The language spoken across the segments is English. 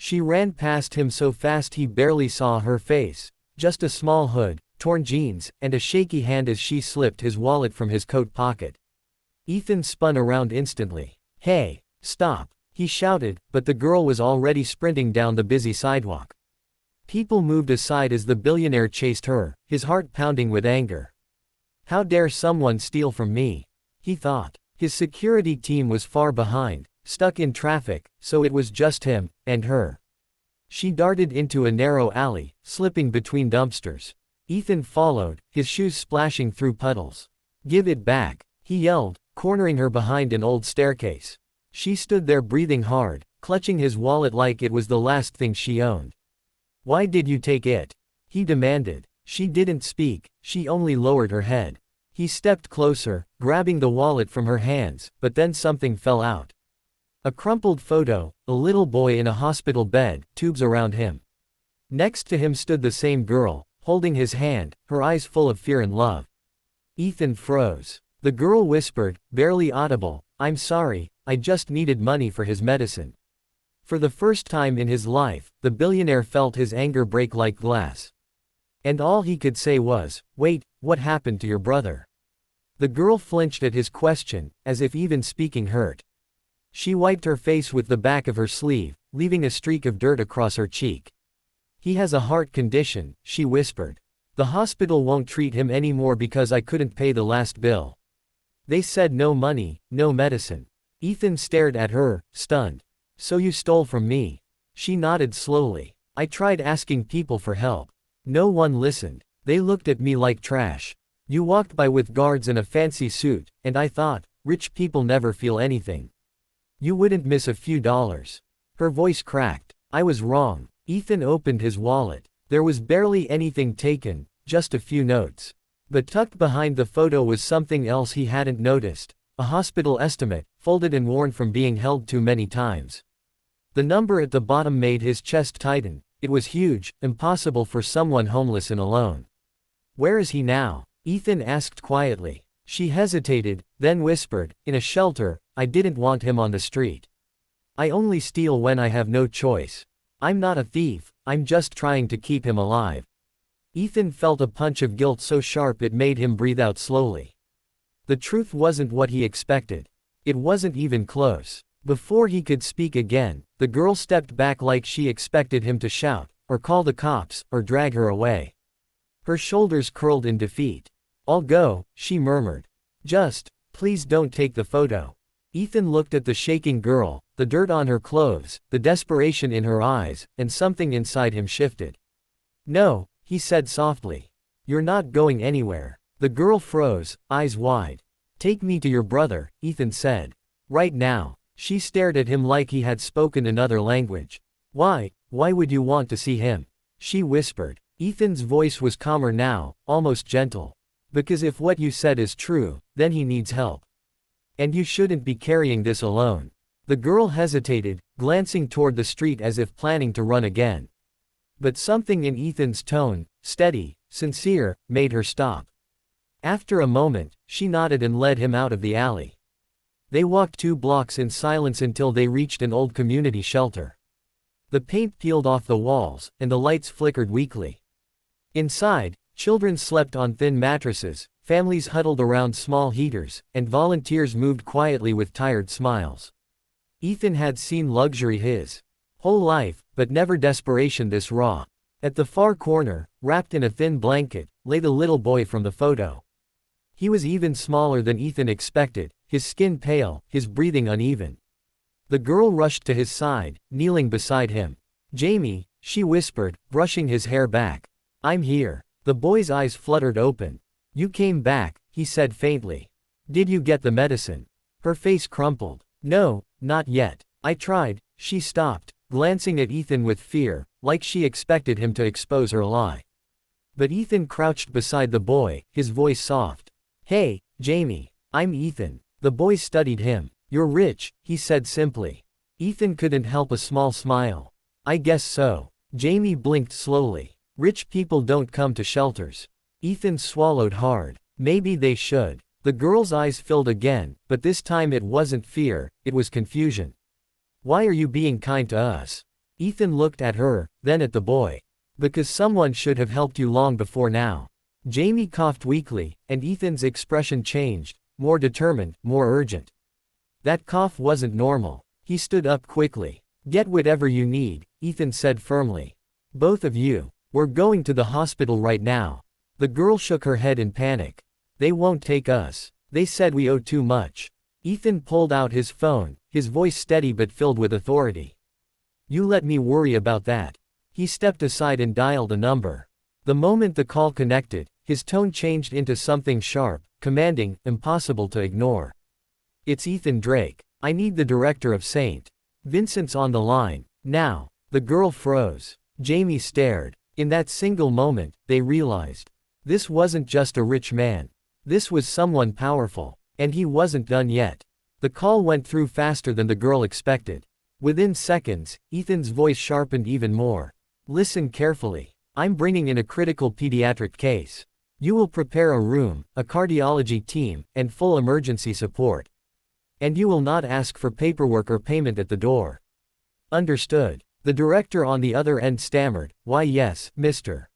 She ran past him so fast he barely saw her face, just a small hood, torn jeans, and a shaky hand as she slipped his wallet from his coat pocket. Ethan spun around instantly. "Hey, stop," he shouted, but the girl was already sprinting down the busy sidewalk. People moved aside as the billionaire chased her, his heart pounding with anger. How dare someone steal from me? He thought. His security team was far behind, stuck in traffic, so it was just him and her. She darted into a narrow alley, slipping between dumpsters. Ethan followed, his shoes splashing through puddles. "Give it back," he yelled, cornering her behind an old staircase. She stood there breathing hard, clutching his wallet like it was the last thing she owned. "Why did you take it?" he demanded. She didn't speak, she only lowered her head. He stepped closer, grabbing the wallet from her hands, but then something fell out. A crumpled photo, a little boy in a hospital bed, tubes around him. Next to him stood the same girl, holding his hand, her eyes full of fear and love. Ethan froze. The girl whispered, barely audible, "I'm sorry, I just needed money for his medicine." For the first time in his life, the billionaire felt his anger break like glass. And all he could say was, "Wait, what happened to your brother?" The girl flinched at his question, as if even speaking hurt. She wiped her face with the back of her sleeve, leaving a streak of dirt across her cheek. "He has a heart condition," she whispered. "The hospital won't treat him anymore because I couldn't pay the last bill. They said no money, no medicine." Ethan stared at her, stunned. "So you stole from me?" She nodded slowly. "I tried asking people for help. No one listened. They looked at me like trash. You walked by with guards in a fancy suit, and I thought, rich people never feel anything. You wouldn't miss a few dollars." Her voice cracked. "I was wrong." Ethan opened his wallet. There was barely anything taken, just a few notes. But tucked behind the photo was something else he hadn't noticed, a hospital estimate, folded and worn from being held too many times. The number at the bottom made his chest tighten. It was huge, impossible for someone homeless and alone. "Where is he now?" Ethan asked quietly. She hesitated, then whispered, "In a shelter. I didn't want him on the street. I only steal when I have no choice. I'm not a thief, I'm just trying to keep him alive." Ethan felt a punch of guilt so sharp it made him breathe out slowly. The truth wasn't what he expected. It wasn't even close. Before he could speak again, the girl stepped back like she expected him to shout, or call the cops, or drag her away. Her shoulders curled in defeat. "I'll go," she murmured. "Just, please don't take the photo." Ethan looked at the shaking girl, the dirt on her clothes, the desperation in her eyes, and something inside him shifted. "No," he said softly. "You're not going anywhere." The girl froze, eyes wide. "Take me to your brother," Ethan said. "Right now." She stared at him like he had spoken another language. Why would you want to see him?" she whispered. Ethan's voice was calmer now, almost gentle. "Because if what you said is true, then he needs help. And you shouldn't be carrying this alone." The girl hesitated, glancing toward the street as if planning to run again. But something in Ethan's tone, steady, sincere, made her stop. After a moment, she nodded and led him out of the alley. They walked 2 blocks in silence until they reached an old community shelter. The paint peeled off the walls, and the lights flickered weakly. Inside, children slept on thin mattresses, families huddled around small heaters, and volunteers moved quietly with tired smiles. Ethan had seen luxury his whole life, but never desperation this raw. At the far corner, wrapped in a thin blanket, lay the little boy from the photo. He was even smaller than Ethan expected, his skin pale, his breathing uneven. The girl rushed to his side, kneeling beside him. "Jamie," she whispered, brushing his hair back. "I'm here." The boy's eyes fluttered open. "You came back," he said faintly. "Did you get the medicine?" Her face crumpled. "No, not yet. I tried." She stopped, glancing at Ethan with fear, like she expected him to expose her lie. But Ethan crouched beside the boy, his voice soft. "Hey, Jamie. I'm Ethan." The boy studied him. "You're rich," he said simply. Ethan couldn't help a small smile. "I guess so." Jamie blinked slowly. "Rich people don't come to shelters." Ethan swallowed hard. "Maybe they should." The girl's eyes filled again, but this time it wasn't fear, it was confusion. "Why are you being kind to us?" Ethan looked at her, then at the boy. Because someone should have helped you long before now. Jamie coughed weakly, and Ethan's expression changed, more determined, more urgent. That cough wasn't normal. He stood up quickly. Get whatever you need, Ethan said firmly. Both of you. We're going to the hospital right now. The girl shook her head in panic. They won't take us. They said we owe too much. Ethan pulled out his phone, his voice steady but filled with authority. You let me worry about that. He stepped aside and dialed a number. The moment the call connected, his tone changed into something sharp, commanding, impossible to ignore. It's Ethan Drake. I need the director of St. Vincent's on the line. Now. The girl froze. Jamie stared. In that single moment, they realized. This wasn't just a rich man. This was someone powerful. And he wasn't done yet. The call went through faster than the girl expected. Within seconds, Ethan's voice sharpened even more. Listen carefully. I'm bringing in a critical pediatric case. You will prepare a room, a cardiology team, and full emergency support. And you will not ask for paperwork or payment at the door. Understood. The director on the other end stammered, Why yes, Mr.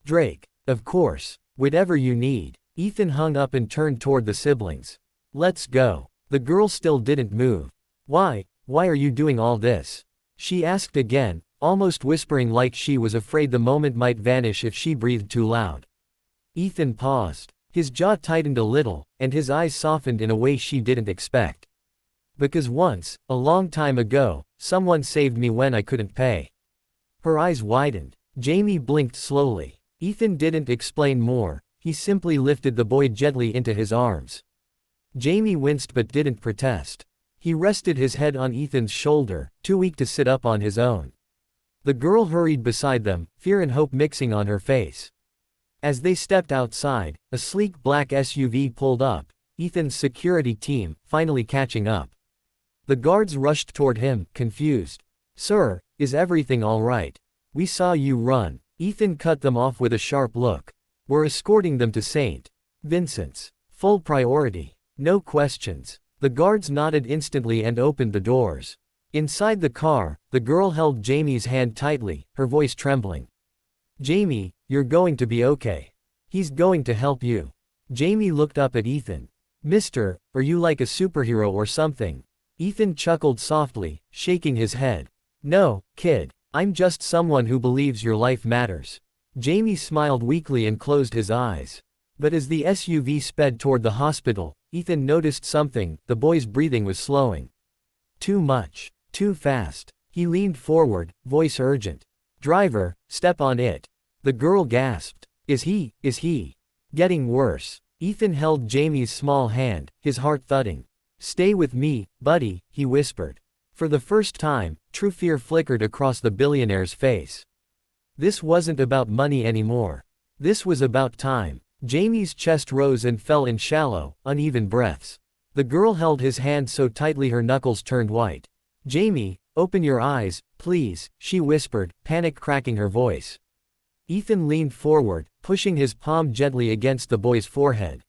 Drake. Of course. Whatever you need. Ethan hung up and turned toward the siblings. Let's go. The girl still didn't move. Why are you doing all this? She asked again, almost whispering like she was afraid the moment might vanish if she breathed too loud. Ethan paused. His jaw tightened a little, and his eyes softened in a way she didn't expect. Because once, a long time ago, someone saved me when I couldn't pay. Her eyes widened. Jamie blinked slowly. Ethan didn't explain more, he simply lifted the boy gently into his arms. Jamie winced but didn't protest. He rested his head on Ethan's shoulder, too weak to sit up on his own. The girl hurried beside them, fear and hope mixing on her face. As they stepped outside, a sleek black SUV pulled up, Ethan's security team, finally catching up. The guards rushed toward him, confused. Sir, is everything all right? We saw you run. Ethan cut them off with a sharp look. We're escorting them to St. Vincent's. Full priority. No questions. The guards nodded instantly and opened the doors. Inside the car, the girl held Jamie's hand tightly, her voice trembling. Jamie, you're going to be okay. He's going to help you. Jamie looked up at Ethan. Mister, are you like a superhero or something? Ethan chuckled softly, shaking his head. No, kid. I'm just someone who believes your life matters. Jamie smiled weakly and closed his eyes. But as the SUV sped toward the hospital, Ethan noticed something, the boy's breathing was slowing. Too much. Too fast. He leaned forward, voice urgent. Driver, step on it. The girl gasped. Is he getting worse? Ethan held Jamie's small hand, his heart thudding. Stay with me, buddy, he whispered. For the first time, true fear flickered across the billionaire's face. This wasn't about money anymore. This was about time. Jamie's chest rose and fell in shallow, uneven breaths. The girl held his hand so tightly her knuckles turned white. Jamie, open your eyes, please, she whispered, panic cracking her voice. Ethan leaned forward, pushing his palm gently against the boy's forehead.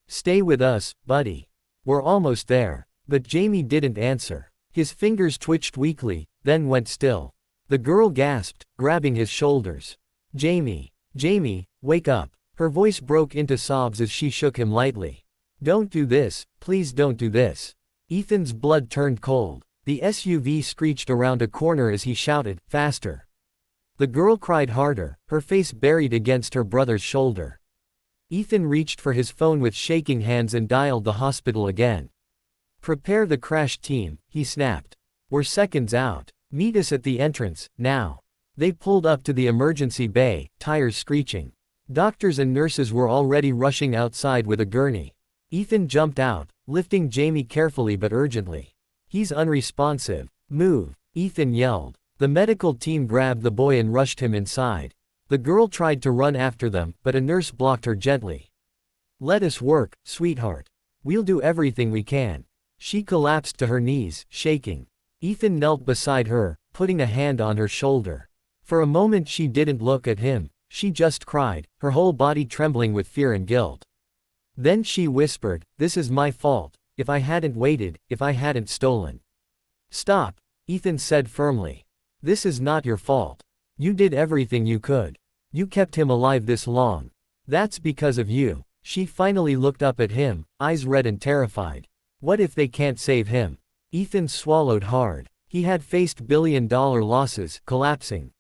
Stay with us, buddy. We're almost there. But Jamie didn't answer. His fingers twitched weakly, then went still. The girl gasped, grabbing his shoulders. Jamie, wake up. Her voice broke into sobs as she shook him lightly. Don't do this, please don't do this. Ethan's blood turned cold. The SUV screeched around a corner as he shouted, faster. The girl cried harder, her face buried against her brother's shoulder. Ethan reached for his phone with shaking hands and dialed the hospital again. Prepare the crash team, he snapped. We're seconds out. Meet us at the entrance, now. They pulled up to the emergency bay, tires screeching. Doctors and nurses were already rushing outside with a gurney. Ethan jumped out, lifting Jamie carefully but urgently. He's unresponsive. Move, Ethan yelled. The medical team grabbed the boy and rushed him inside. The girl tried to run after them, but a nurse blocked her gently. Let us work, sweetheart. We'll do everything we can. She collapsed to her knees, shaking. Ethan knelt beside her, putting a hand on her shoulder. For a moment she didn't look at him, she just cried, her whole body trembling with fear and guilt. Then she whispered, this is my fault, if I hadn't waited, if I hadn't stolen. Stop, Ethan said firmly. This is not your fault. You did everything you could. You kept him alive this long. That's because of you. She finally looked up at him, eyes red and terrified. What if they can't save him? Ethan swallowed hard. He had faced billion-dollar losses, collapsing.